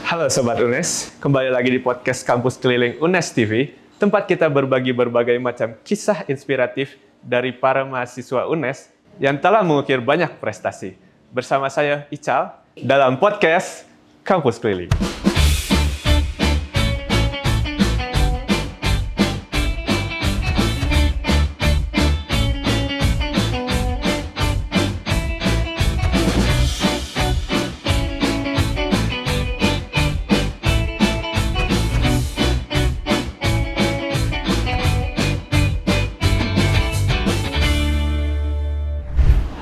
Halo Sobat UNES, kembali lagi di podcast Kampus Keliling UNES TV, tempat kita berbagi berbagai macam kisah inspiratif dari para mahasiswa UNES yang telah mengukir banyak prestasi. Bersama saya, Ical, dalam podcast Kampus Keliling.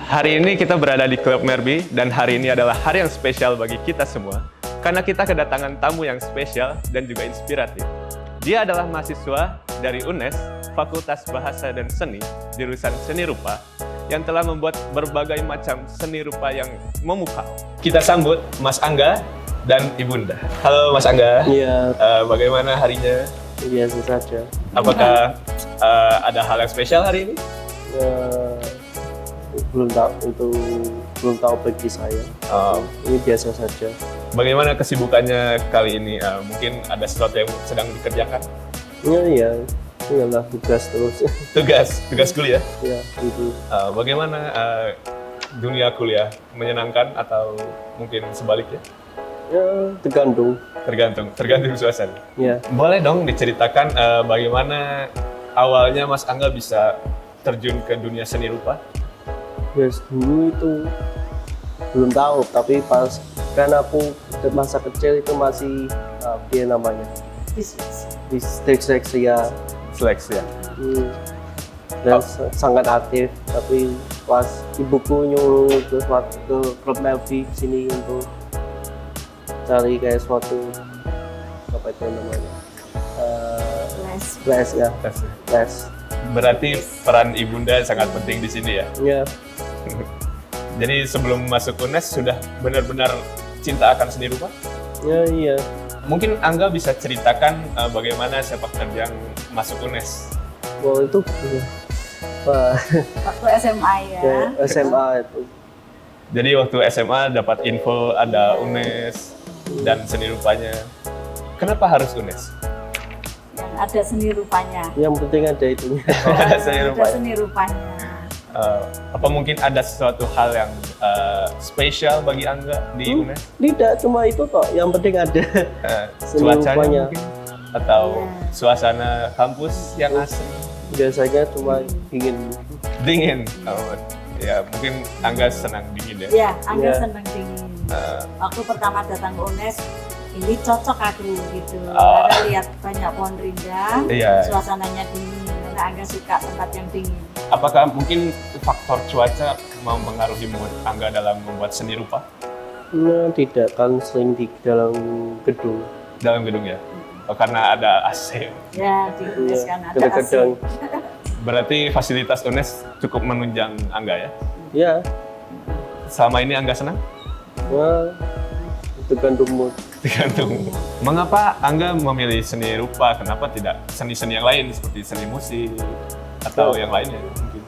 Hari ini kita berada di Klub Merby dan hari ini adalah hari yang spesial bagi kita semua karena kita kedatangan tamu yang spesial dan juga inspiratif. Dia adalah mahasiswa dari UNES, Fakultas Bahasa dan Seni, jurusan Seni Rupa, yang telah membuat berbagai macam seni rupa yang memukau. Kita sambut Mas Angga dan Ibunda. Halo Mas Angga. Iya. Bagaimana harinya? Biasa saja. Apakah ada hal yang spesial hari ini? Belum tahu bagi saya. Ini biasa saja. Bagaimana kesibukannya kali ini? Mungkin ada sesuatu yang sedang dikerjakan? Iya. Iyalah tugas terus. Tugas kuliah? Ya, itu. Bagaimana dunia kuliah? Menyenangkan atau mungkin sebaliknya? Ya, tergantung suasana. Ya. Boleh dong diceritakan bagaimana awalnya Mas Angga bisa terjun ke dunia seni rupa? Yes, dulu itu belum tahu, tapi pas kan aku masa kecil itu masih dia namanya disleksia. Seleksi ya? Dan sangat aktif, tapi pas ibuku nyuruh ke Klub Merby sini untuk cari kayak suatu apa itu namanya les. Berarti peran Ibunda sangat penting di sini ya? Iya. Jadi sebelum masuk UNES sudah benar-benar cinta akan seni rupa? Ya, iya. Mungkin Angga bisa ceritakan bagaimana sepak terjang masuk UNES? Waktu itu waktu SMA ya. SMA itu. Jadi waktu SMA dapat info ada UNES dan seni rupanya. Kenapa harus UNES? Yang ada seni rupanya. Yang penting ada itunya. Ada seni rupanya. Ada seni rupanya. Apa mungkin ada sesuatu hal yang spesial bagi Angga di UNES? Tidak, cuma itu kok. Yang penting ada seni cuacanya rupanya. mungkin? Atau suasana kampus yang asri? Biasanya cuma Dingin? Ya mungkin Angga senang dingin ya? Ya, Angga Ya. senang dingin. Waktu pertama datang ke UNES, ini cocok aku gitu. Oh. Karena lihat banyak pohon rindang, Iya. suasananya dingin. Karena Angga suka tempat yang dingin. Apakah mungkin faktor cuaca mempengaruhi mood Angga dalam membuat seni rupa? Nah, tidak, kan sering di dalam gedung. Dalam gedung ya? Oh, karena ada AC. Ya, di UNES kan ada AC. Kadang-kadang. Berarti fasilitas UNES cukup menunjang Angga ya? Ya, Selama ini Angga senang? nah, tergantung mood. Tergantung. Mengapa Angga memilih seni rupa? Kenapa tidak seni-seni yang lain seperti seni musik atau yang lainnya mungkin?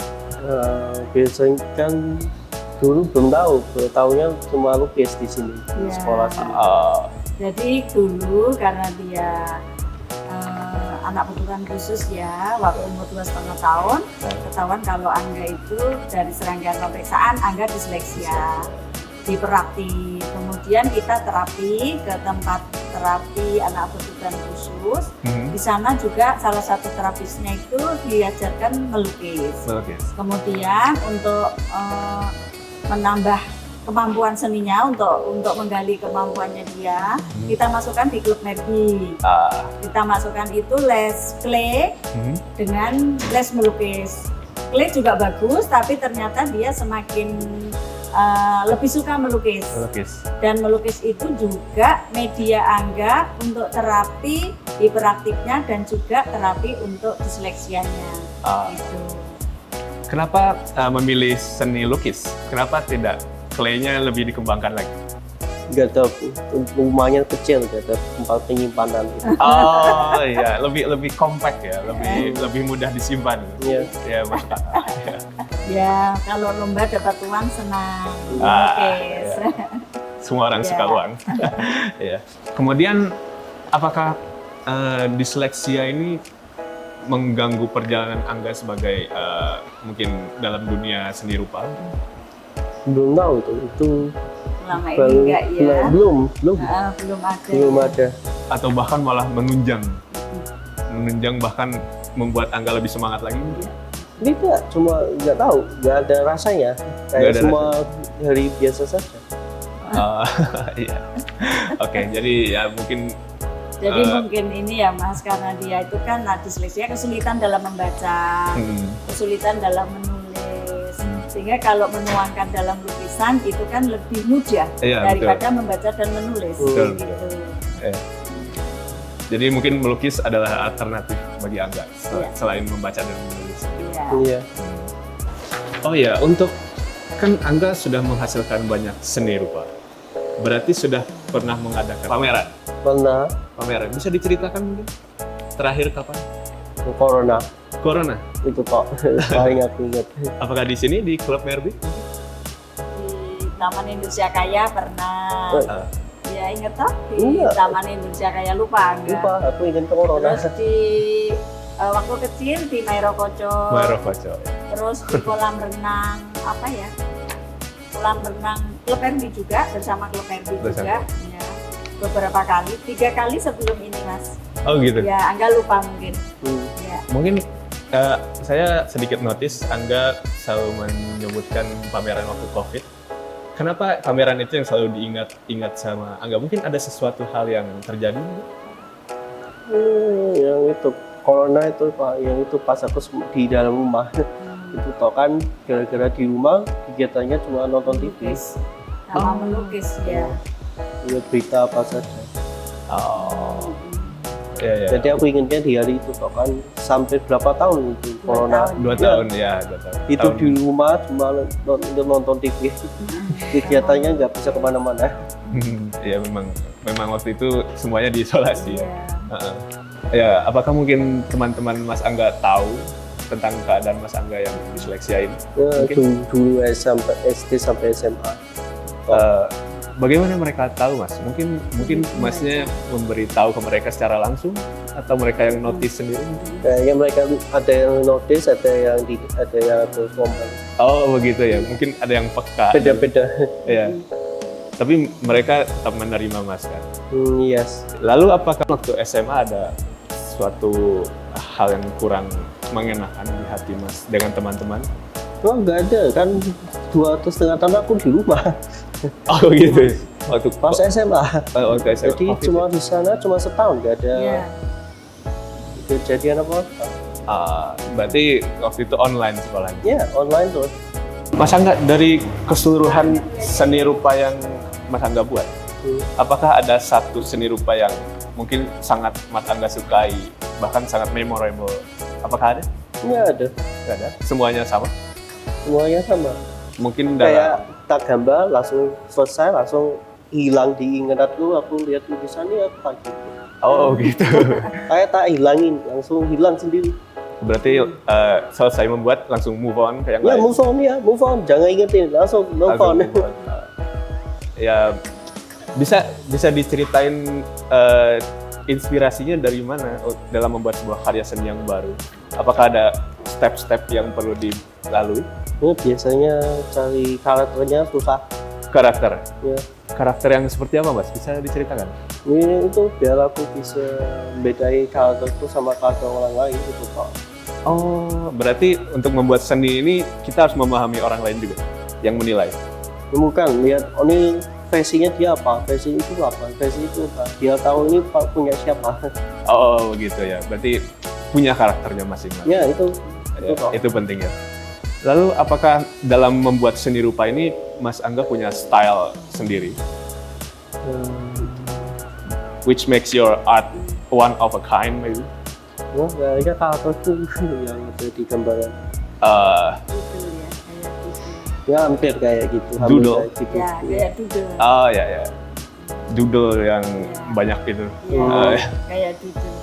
Biasanya kan dulu belum tahunya cuma lukis di sini di Ya. sekolah sini. Jadi dulu karena dia anak kebutuhan khusus ya, waktu umur 2,5 tahun, ketahuan kalau Angga itu dari serangkaian pemeriksaan Angga disleksia, diperhati. Kemudian kita terapi ke tempat terapi anak kebutuhan khusus. Di sana juga salah satu terapisnya itu diajarkan melukis. Kemudian untuk menambah kemampuan seninya, untuk menggali kemampuannya dia, kita masukkan di Klub Merby. Kita masukkan itu les clay dengan les melukis. Clay juga bagus, tapi ternyata dia semakin lebih suka melukis. Dan melukis itu juga media Angga untuk terapi hiperaktifnya dan juga terapi untuk disleksianya. Gitu. Kenapa memilih seni lukis? Kenapa tidak clay-nya lebih dikembangkan lagi? Nggak ada, rumahnya kecil, nggak ada tempat penyimpanan. Oh iya, lebih compact ya, lebih mudah disimpan. Iya. Ya, Mas. Ya, kalau lomba dapat uang senang melukis. Ya. semua orang Iya. suka uang. Ya. Kemudian apakah disleksia ini mengganggu perjalanan Angga sebagai mungkin dalam dunia seni rupa? Belum tahu itu Selama ini baru- enggak ya. belum Belum ada. Atau bahkan malah menunjang bahkan membuat Angga lebih semangat lagi? Tidak, cuma nggak tahu, nggak ada rasanya. Nggak Kayak ada semua hari biasa saja. Iya. Oke, jadi ya mungkin Jadi mungkin ini ya Mas, karena dia itu kan disleksia, kesulitan dalam membaca, kesulitan dalam menulis. Sehingga kalau menuangkan dalam lukisan itu kan lebih mudah Iya, daripada membaca dan menulis. Betul. Gitu. jadi mungkin melukis adalah alternatif bagi Angga Iya. selain membaca dan menulis. Iya. Iya. Oh ya, untuk kan Angga sudah menghasilkan banyak seni rupa. Berarti sudah pernah mengadakan Pernah pameran. Bisa diceritakan mungkin? Terakhir kapan? corona Corona. itu kok paling aku ingat. Apakah di sini di Klub Merby? Di Taman Indonesia Kaya pernah. Ya inget toh di Enggak. Taman Indonesia Kaya lupa enggak? Lupa, aku ingat corona. Terus di waktu kecil di Mairokoco. Marokoco. Terus di kolam renang apa ya? Kolam renang Klub Merby juga bersama Klub Merby juga. Ya. Beberapa kali, 3 kali sebelum ini Mas. Oh gitu. Ya, Angga lupa mungkin. Ya. Mungkin saya sedikit notice Angga selalu menyebutkan pameran waktu COVID. Kenapa pameran itu yang selalu diingat sama Angga? Mungkin ada sesuatu hal yang terjadi? Yang itu corona itu Pak, yang itu pas aku di dalam rumah. Itu toh kan gara-gara di rumah kegiatannya cuma nonton TV, Melukis. Sama melukis ya. lihat berita apa saja. Oh, ya. Jadi aku ingatnya di hari itu toh kan sampai berapa tahun itu 2 corona. tahun. 2 tahun ya, 2 tahun. Itu di rumah cuma nonton TV. Kegiatannya nggak bisa kemana-mana. Ya memang waktu itu semuanya diisolasi. Iya. Ya, apakah mungkin teman-teman Mas Angga tahu tentang keadaan Mas Angga yang disleksia ini? Ya, Mungkin. dulu SD sampai SMA. Bagaimana mereka tahu, Mas? Mungkin Masnya memberitahu ke mereka secara langsung atau mereka yang notice sendiri? Kayaknya mereka ada yang notice, ada yang terus ngomong. Oh, begitu ya. Mungkin ada yang peka. Beda-beda. Ya. Tapi mereka tetap menerima Mas kan. Yes. Lalu apakah waktu SMA ada suatu hal yang kurang mengenakan di hati Mas dengan teman-teman? Oh, nggak ada kan 2,5 tahun aku di rumah Oh gitu. Waktu pas SMA. waktu SMA. Jadi COVID cuma ya? di sana cuma setahun nggak ada Iya. kejadian apa. Berarti waktu itu online sekolahnya. Ya online terus. Mas Angga, dari keseluruhan seni rupa yang Mas Angga buat, apakah ada satu seni rupa yang mungkin sangat Mas Angga sukai, bahkan sangat memorable? Apakah ada? Nggak ada. Nggak ada. Semuanya sama? Semuanya sama. Mungkin Kayak dalam tak gambar langsung selesai langsung hilang di ingatanku. Aku lihat tulisannya apa gitu. oh gitu. Kayak tak hilangin langsung hilang sendiri. Berarti selesai membuat langsung move on ke yang Ya lain. move on, jangan ingetin langsung move Langsung on. move on. Ya bisa diceritain inspirasinya dari mana dalam membuat sebuah karya seni yang baru? Apakah ada step-step yang perlu dilalui? Ya, biasanya cari karakternya susah. Karakter? Ya. Karakter yang seperti apa, Mas? Bisa diceritakan? Ini itu biar aku bisa bedain karakterku sama karakter orang lain itu Pak. Oh, berarti untuk membuat seni ini kita harus memahami orang lain juga yang menilai. Bukan lihat ini versinya dia apa, versi itu apa, versi itu apa. Dia tahu ini Pak punya siapa. Oh, gitu ya. Berarti punya karakternya masing-masing. Ya itu Pak. Itu penting ya. Lalu apakah dalam membuat seni rupa ini Mas Angga punya style sendiri? Which makes your art one of a kind maybe? Wah, kayaknya karakterku yang ada di gambaran. Gitu ya, kayak gitu. Ya hampir kayak gitu. hampir Doodle? kayak gitu. Ya, kayak doodle. Oh ya. Doodle yang Ya. banyak itu. Ya, Ah, kayak doodle.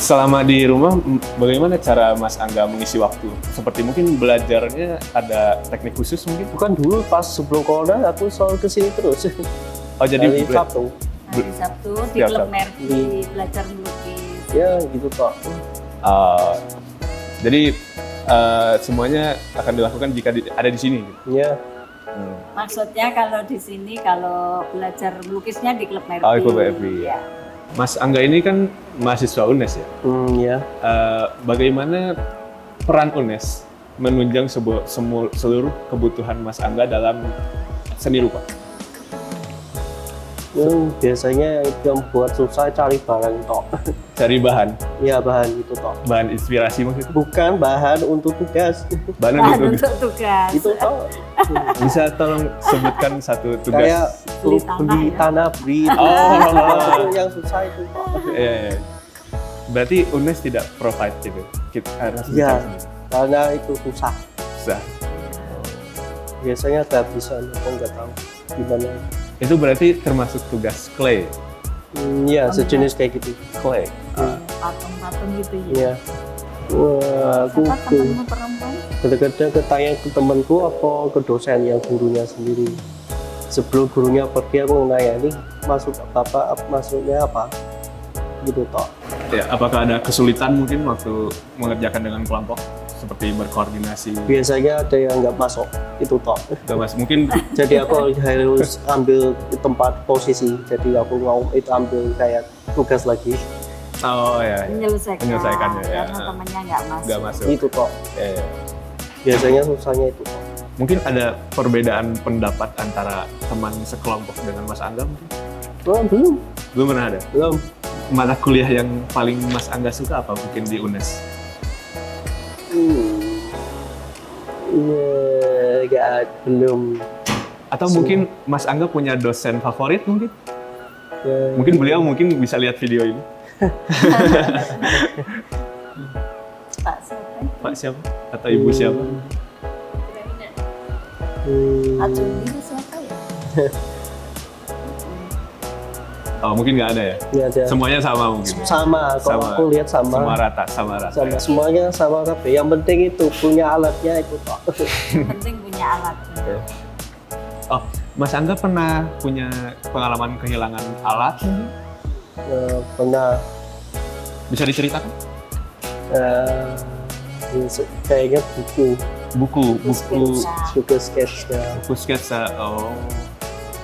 Selama di rumah, bagaimana cara Mas Angga mengisi waktu? Seperti mungkin belajarnya ada teknik khusus mungkin? Bukan dulu pas sebelum corona aku selalu kesini terus. Oh jadi Hari Sabtu. Hari Sabtu di Setiap klub Sabtu. Merki belajar melukis. Ya gitu toh. Jadi semuanya akan dilakukan jika ada di sini. Ya. Maksudnya kalau di sini kalau belajar melukisnya di klub Merki. Oh, Klub Merki. Ya. Mas Angga ini kan mahasiswa UNES ya. Ya. Bagaimana peran UNES menunjang seluruh kebutuhan Mas Angga dalam seni rupa? Biasanya yang buat susah cari barang toh. Cari bahan, Ya bahan itu toh. bahan inspirasi maksudnya. Bukan bahan untuk tugas. Bahan Bahan untuk untuk tugas. Itu toh. bisa tolong sebutkan satu tugas. Kayak Beli tanah, beli ya? tanah, beli Oh. itu yang susah itu toh. Iya. Berarti UNES tidak provide gitu. Kita harus Ya, mencari sendiri. karena itu susah. Susah. Biasanya gratisan, aku nggak tahu gimana. Itu berarti termasuk tugas clay. Ya, sejenis kayak gitu. Clay. Patung-patung gitu ya. Iya. Wah, aku Siapa temanmu perempuan? kadang-kadang ketanya ke temanku apa ke dosen yang gurunya sendiri. Sebelum gurunya pergi aku nanya ini masuk apa maksudnya apa gitu toh. Ya, apakah ada kesulitan mungkin waktu mengerjakan dengan kelompok seperti berkoordinasi? Biasanya ada yang nggak masuk itu toh. Gak mas, mungkin Jadi aku harus ambil tempat posisi. Jadi aku mau itu ambil kayak tugas lagi ya. Menyelesaikannya, ya. Karena temannya nggak masuk. Gak masuk. itu toh. Ya. Biasanya susahnya itu toh. Mungkin ada perbedaan pendapat antara teman sekelompok dengan Mas Angga mungkin? Oh, belum. Belum pernah ada. Belum. Mata kuliah yang paling Mas Angga suka apa mungkin di UNES? Belum. Atau mungkin Mas Angga punya dosen favorit mungkin? Ya, Mungkin beliau mungkin bisa lihat video ini. Pak siapa? Pak siapa? Atau Ibu siapa? Pak Juni itu siapa ya? Oh mungkin nggak ada ya? ya ada. Semuanya sama mungkin? Sama, kalau Sama. aku lihat sama. Sama rata. Sama, semuanya sama kabeh. Yang penting itu punya alatnya itu toh. Penting punya alat. Oh, Mas Angga pernah punya pengalaman kehilangan alat? Pernah Bisa diceritakan? kayaknya buku juga sketsa. Buku sketsa.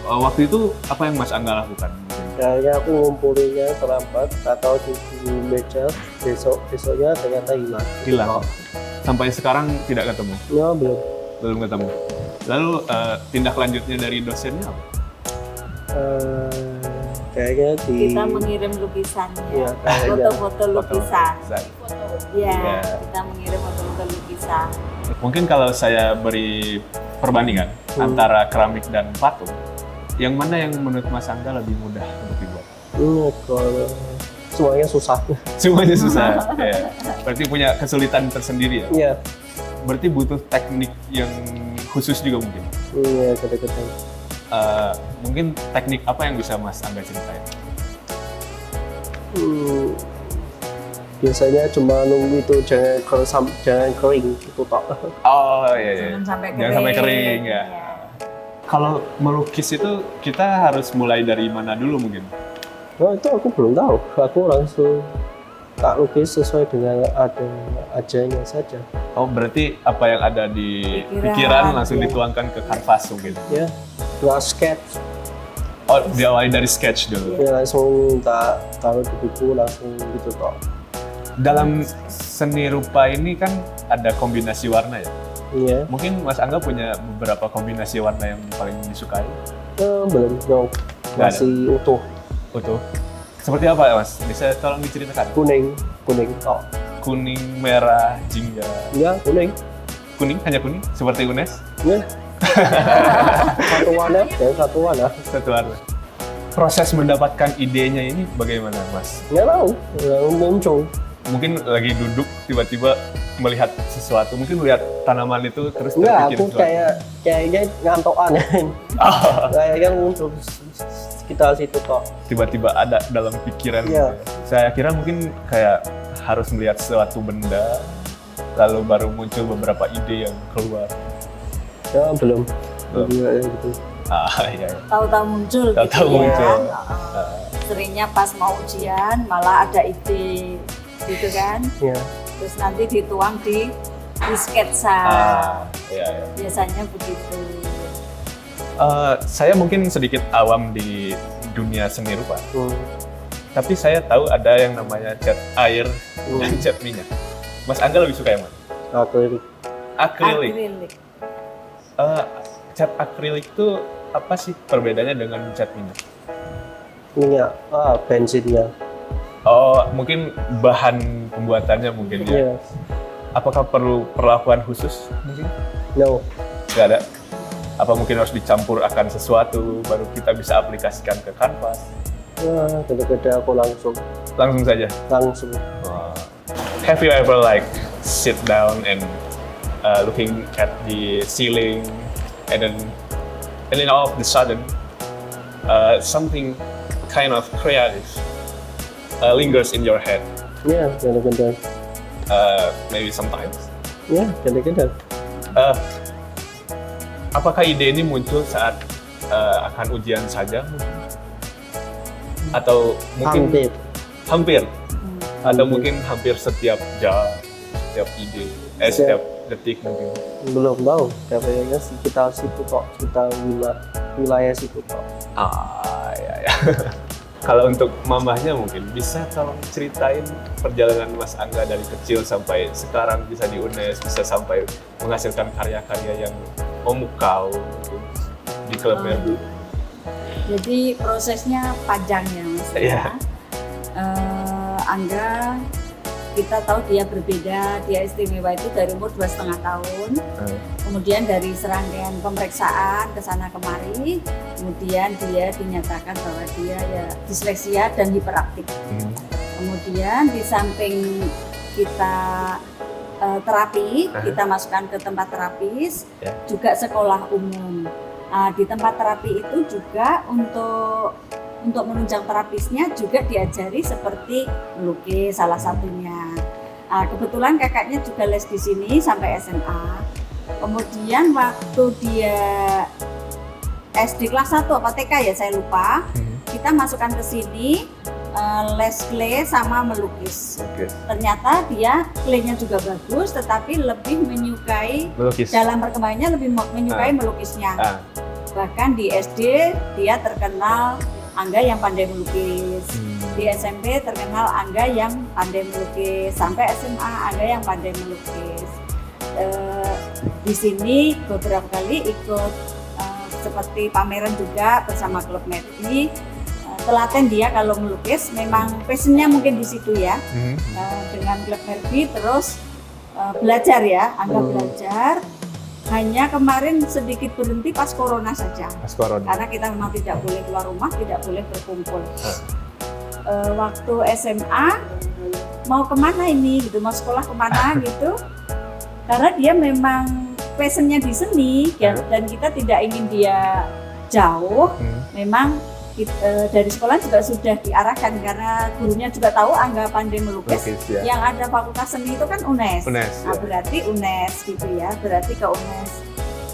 Waktu itu apa yang Mas Angga lakukan? Kayaknya aku ngumpulinnya terlambat atau di meja, besoknya ternyata Hilang. Sampai sekarang tidak ketemu? Ya belum. Belum ketemu. Lalu tindak lanjutnya dari dosennya apa? Kayaknya Kita mengirim lukisannya, Iya, kayaknya. foto-foto lukisan. Ya, Iya. kita mengirim foto-foto lukisan. Mungkin kalau saya beri perbandingan antara keramik dan patung, yang mana yang menurut Mas Angga lebih mudah untuk dibuat? kalau semuanya susah. Semuanya susah. Ya. Berarti punya kesulitan tersendiri ya? Iya. Berarti butuh teknik yang khusus juga mungkin? Iya, kadang-kadang. Mungkin teknik apa yang bisa Mas Angga ceritain? Biasanya cuma nunggu itu jangan kering itu toh. Oh iya. Jangan sampai kering. Jangan sampai kering ya. Iya. Kalau melukis itu kita harus mulai dari mana dulu mungkin? Oh itu aku belum tahu. Aku langsung tak lukis sesuai dengan ada ajanya saja. Oh berarti apa yang ada di Pikiran, pikiran langsung ya. dituangkan ke kanvas mungkin? Ya, nggak sketch. Oh diawali dari sketch dulu. Ya langsung tak taruh di buku langsung gitu toh. Dalam seni rupa ini kan ada kombinasi warna ya? Iya. Mungkin Mas Angga punya beberapa kombinasi warna yang paling disukai? Belum, no. Nggak ada. Masih utuh. Utuh. Seperti apa ya Mas? Bisa tolong diceritakan? Kuning toh. Kuning, merah, jingga. Ya kuning. Kuning, hanya kuning? Seperti UNES? Ya. Satu warna dan satu warna. Satu warna. Proses mendapatkan idenya ini bagaimana Mas? Nggak tahu, muncul. Mungkin lagi duduk tiba-tiba melihat sesuatu, mungkin melihat tanaman itu terus Enggak, terpikir aku sesuatu. kayaknya ngantokan. Oh, Kayaknya muncul sekitar situ toh. tiba-tiba ada dalam pikiran Iya. gitu ya. Saya kira mungkin kayak harus melihat suatu benda, lalu baru muncul beberapa ide yang keluar. Ya belum. Belum. Iya, gitu. Iya. Tahu-tahu muncul Tahu-tahu gitu muncul. ya. Seringnya pas mau ujian malah ada ide gitu kan. Ya. Terus nanti dituang di sketsa. Iya. Biasanya begitu. Saya mungkin sedikit awam di dunia seni rupa, Hmm. tapi saya tahu ada yang namanya cat air dan Hmm. cat minyak. Mas Angga lebih suka yang mana? Akrilik. Akrilik. Akrilik. Cat akrilik itu apa sih perbedaannya dengan cat minyak? Minyak, bensinnya. Oh, mungkin bahan pembuatannya mungkin ya. Iya. Apakah perlu perlakuan khusus mungkin? No. Nggak ada. Apa mungkin harus dicampur akan sesuatu baru kita bisa aplikasikan ke kanvas? Ya, kadang-kadang aku langsung. Langsung. Have you ever like sit down and looking at the ceiling and then all of the sudden something kind of creative lingers in your head? Ya, kadang-kadang. Maybe sometimes. Ya, kadang-kadang. Apakah ide ini muncul saat akan ujian saja mungkin? Atau mungkin hampir atau mungkin hampir setiap jam, setiap ide, setiap detik mungkin? Belum tahu. Kayaknya sekitar situ kok, kita wilayah situ kok. Ya. Kalau untuk mamahnya mungkin bisa tolong ceritain perjalanan Mas Angga dari kecil sampai sekarang bisa di UNES, bisa sampai menghasilkan karya-karya yang memukau mungkin di klub Merby. Jadi prosesnya panjang ya Mas. Iya. Angga, kita tahu dia berbeda, dia istimewa itu dari umur 2,5 tahun. Kemudian dari serangkaian pemeriksaan ke sana kemari, kemudian dia dinyatakan bahwa dia ya disleksia dan hiperaktif. Kemudian di samping kita terapi, kita masukkan ke tempat terapis, juga sekolah umum. Di tempat terapi itu juga untuk menunjang terapisnya juga diajari seperti melukis salah satunya. Kebetulan kakaknya juga les di sini sampai SMA. Kemudian waktu dia SD kelas 1 apa TK ya saya lupa, kita masukkan ke sini les clay sama melukis. Ternyata dia clay-nya juga bagus, tetapi lebih menyukai melukis. Dalam perkembangannya lebih menyukai melukisnya. Bahkan di SD dia terkenal Angga yang pandai melukis. Di SMP terkenal Angga yang pandai melukis. Sampai SMA Angga yang pandai melukis. Di sini beberapa kali ikut seperti pameran juga bersama klub Merby. Telaten dia kalau melukis, memang passionnya mungkin di situ ya. Dengan klub Merby terus belajar ya, Angga belajar. Hanya kemarin sedikit berhenti pas corona saja. Karena kita memang tidak boleh keluar rumah, tidak boleh berkumpul. Waktu SMA mau kemana ini gitu, mau sekolah kemana gitu. Karena dia memang passionnya di seni dan kita tidak ingin dia jauh. Memang dari sekolah juga sudah diarahkan karena gurunya juga tahu Angga pandai melukis. Yang ada fakultas seni itu kan UNES. Nah, berarti UNES gitu ya, berarti ke UNES.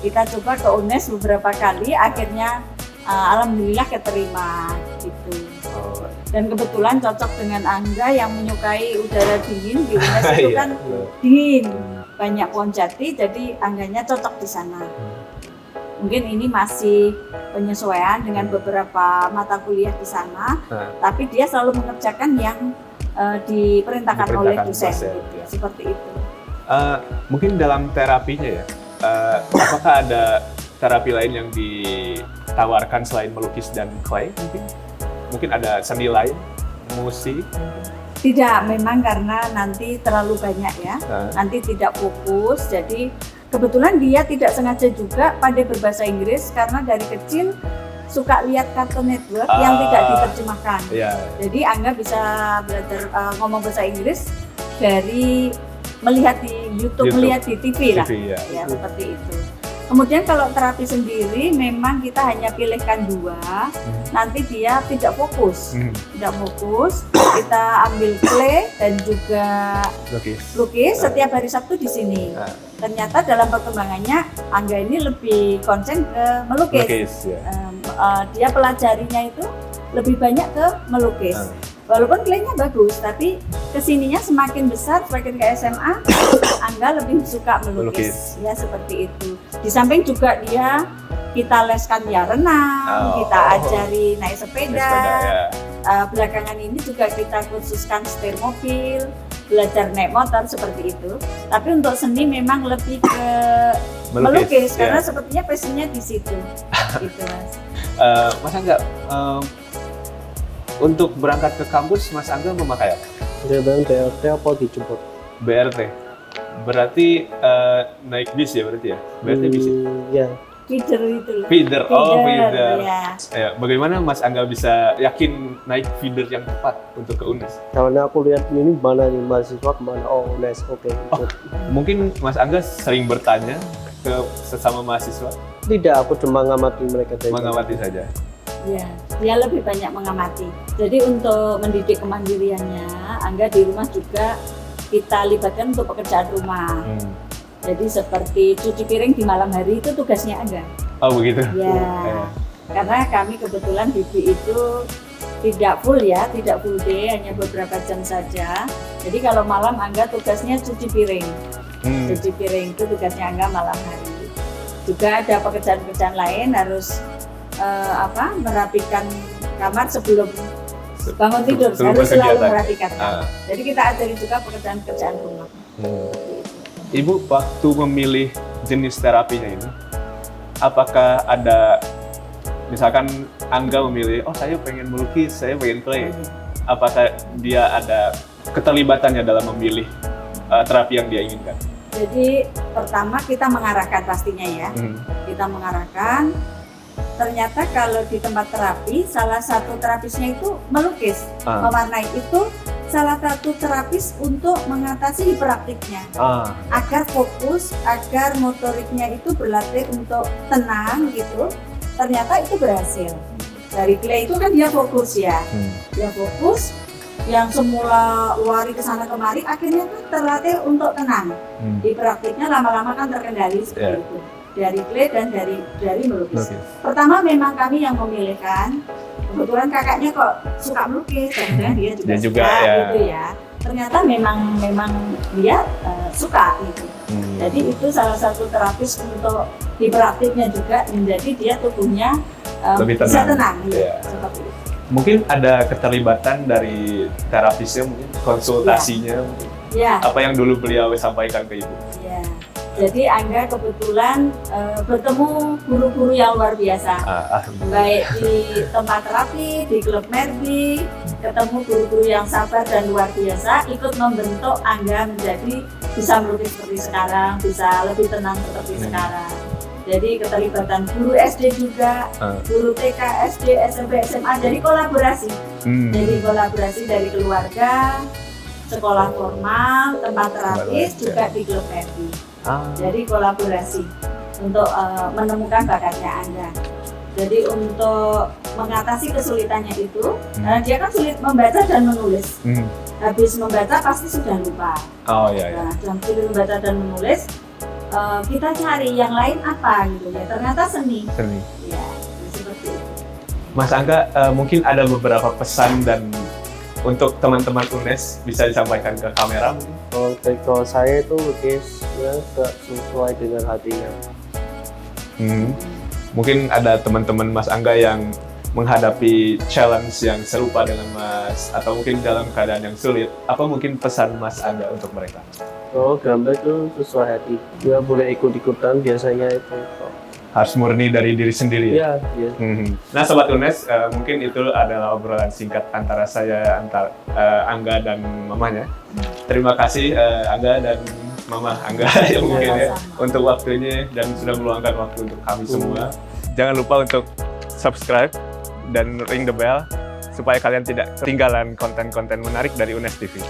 Kita coba ke UNES beberapa kali, akhirnya alhamdulillah keterima gitu. Dan kebetulan cocok dengan Angga yang menyukai udara dingin di UNES itu kan dingin, banyak pohon jati, jadi Angganya cocok di sana. Mungkin ini masih penyesuaian dengan beberapa mata kuliah di sana, tapi dia selalu mengerjakan yang diperintahkan oleh dosen gitu ya, seperti itu. Mungkin dalam terapinya ya, apakah ada terapi lain yang ditawarkan selain melukis dan clay mungkin? Mungkin ada seni lain, musik? Tidak, memang karena nanti terlalu banyak ya, nanti tidak fokus, jadi kebetulan dia tidak sengaja juga pandai berbahasa Inggris karena dari kecil suka lihat Cartoon Network yang tidak diterjemahkan. Jadi Angga bisa belajar ngomong bahasa Inggris dari melihat di YouTube. Melihat di TV lah. Ya seperti itu. Kemudian kalau terapi sendiri memang kita hanya pilihkan 2, nanti dia tidak fokus. Tidak fokus, kita ambil clay dan juga lukis setiap hari Sabtu di sini. Ternyata dalam perkembangannya Angga ini lebih konsen ke melukis. Dia pelajarinya itu lebih banyak ke melukis. Walaupun klaynya bagus, tapi kesininya semakin besar, semakin ke SMA, Angga lebih suka melukis. Ya seperti itu. Di samping juga kita leskan ya renang, kita ajari naik sepeda. Belakangan ini juga kita khususkan setir mobil, belajar naik motor seperti itu. Tapi untuk seni memang lebih ke melukis karena sepertinya passionnya di situ. Gitu Mas. Mas Angga, untuk berangkat ke kampus, Mas Angga memakai apa? Jembatan BRT apa dijemput? BRT. Berarti naik bis ya berarti ya? BRT bis ya? Ya. Feeder itu loh. Feeder, feeder. Ya. Bagaimana Mas Angga bisa yakin naik feeder yang tepat untuk ke UNES? Karena aku lihat ini mana nih mahasiswa kemana, UNES, oke. Mungkin Mas Angga sering bertanya ke sesama mahasiswa? Tidak, aku cuma mengamati mereka saja. Mengamati saja? Ya, dia lebih banyak mengamati. Jadi untuk mendidik kemandiriannya, Angga di rumah juga kita libatkan untuk pekerjaan rumah. Jadi seperti cuci piring di malam hari itu tugasnya Angga. Oh begitu? Ya, karena kami kebetulan Bibi itu tidak full ya, tidak full day, hanya beberapa jam saja. Jadi kalau malam Angga tugasnya cuci piring. Cuci piring itu tugasnya Angga malam hari. Juga ada pekerjaan-pekerjaan lain harus merapikan kamar sebelum bangun tidur, harus selalu merapikan kamar. Jadi kita ajari juga pekerjaan-pekerjaan rumah. Ibu waktu memilih jenis terapinya ini, apakah ada misalkan Angga memilih, saya pengen melukis, saya pengen clay, apakah dia ada keterlibatannya dalam memilih terapi yang dia inginkan? Jadi pertama kita mengarahkan pastinya ya, kita mengarahkan. Ternyata kalau di tempat terapi, salah satu terapisnya itu melukis, mewarnai itu salah satu terapis untuk mengatasi hiperaktifnya. Agar fokus, agar motoriknya itu berlatih untuk tenang gitu. Ternyata itu berhasil. Dari clay itu kan dia fokus ya, dia fokus. Yang semula lari ke sana kemari, akhirnya tuh terlatih untuk tenang. Hiperaktifnya lama-lama kan terkendali seperti itu. Dari clay dan dari melukis. Pertama memang kami yang memilihkan. Kebetulan kakaknya kok suka melukis, dan dia juga suka gitu ya. Ternyata memang dia suka gitu. Jadi itu salah satu terapis untuk hiperaktifnya juga, menjadi dia tubuhnya bisa tenang gitu. Seperti itu. Mungkin ada keterlibatan dari terapisnya, mungkin konsultasinya, mungkin. Apa yang dulu beliau sampaikan ke Ibu? Jadi Angga kebetulan bertemu guru-guru yang luar biasa, baik di tempat terapi, di klub Merbi, ketemu guru-guru yang sabar dan luar biasa, ikut membentuk Angga menjadi bisa melukis seperti sekarang, bisa lebih tenang seperti sekarang. Jadi keterlibatan guru SD juga, guru TK, SD, SMP, SMA, jadi kolaborasi. Jadi kolaborasi dari keluarga, sekolah formal, tempat terapis, juga di klub Merbi. Jadi kolaborasi untuk menemukan bakatnya Angga. Jadi untuk mengatasi kesulitannya itu, karena dia kan sulit membaca dan menulis. Habis membaca pasti sudah lupa. Nah, dan sulit membaca dan menulis, kita cari yang lain apa gitu ya. Ternyata seni. Ya, seperti itu. Mas Angga, mungkin ada beberapa pesan dan untuk teman-teman UNES bisa disampaikan ke kamera? Kalau saya itu lukisnya sesuai dengan hatinya. Mungkin ada teman-teman Mas Angga yang menghadapi challenge yang serupa dengan Mas, atau mungkin dalam keadaan yang sulit. Apa mungkin pesan Mas Angga untuk mereka? Kalau gambar itu sesuai hati, nggak boleh ikut-ikutan, biasanya itu. Harus murni dari diri sendiri ya? Iya. Nah Sobat UNES, mungkin itu adalah obrolan singkat antara saya, Angga dan mamanya. Terima kasih Angga dan Mama Angga yang mungkin ya, untuk waktunya dan sudah meluangkan waktu untuk kami semua. Jangan lupa untuk subscribe dan ring the bell supaya kalian tidak ketinggalan konten-konten menarik dari UNES TV.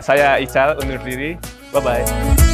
Saya Ical, undur diri. Bye-bye.